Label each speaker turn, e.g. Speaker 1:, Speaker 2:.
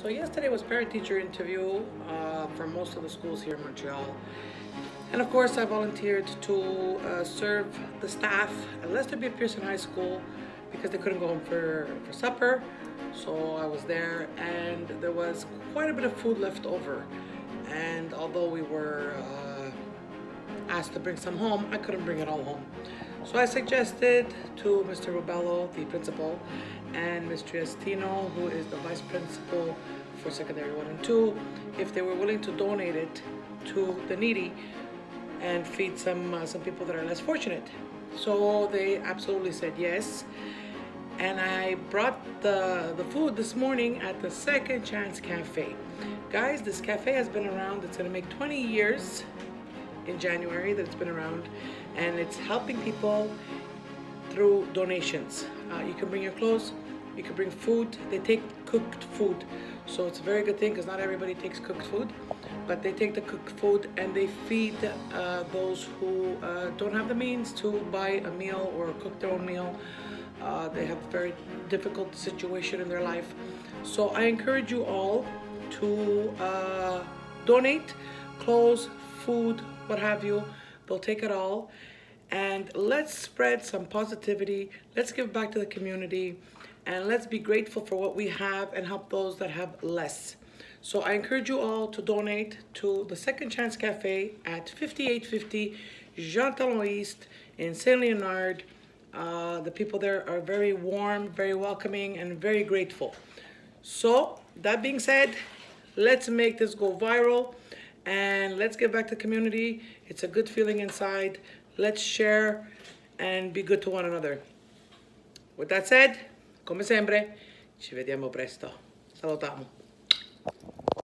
Speaker 1: So yesterday was parent-teacher interview for most of the schools here in Montreal. And of course I volunteered to serve the staff at Lester B. Pearson High School because they couldn't go home for supper. So I was there and there was quite a bit of food left over. And although we were asked to bring some home, I couldn't bring it all home. So I suggested to Mr. Rubello, the principal, and Ms. Triestino, who is the vice principal for secondary 1 and 2, if they were willing to donate it to the needy and feed some people that are less fortunate. So they absolutely said yes. And I brought the food this morning at the Second Chance Cafe. Guys, this cafe has been around. It's gonna make 20 years in January that it's been around, and it's helping people through donations. You can bring your clothes, you can bring food. They take cooked food, so it's a very good thing because not everybody takes cooked food, but they take the cooked food and they feed those who don't have the means to buy a meal or cook their own meal. They have a very difficult situation in their life. So I encourage you all to donate clothes, food, what have you. They'll take it all. And let's spread some positivity. Let's give back to the community. And let's be grateful for what we have and help those that have less. So I encourage you all to donate to the Second Chance Cafe at 5850 Gentile East in Saint Leonard. The people there are very warm, very welcoming, and very grateful. So that being said, let's make this go viral and let's give back to the community. It's a good feeling inside. Let's share and be good to one another. With that said, come sempre, ci vediamo presto. Salutiamo.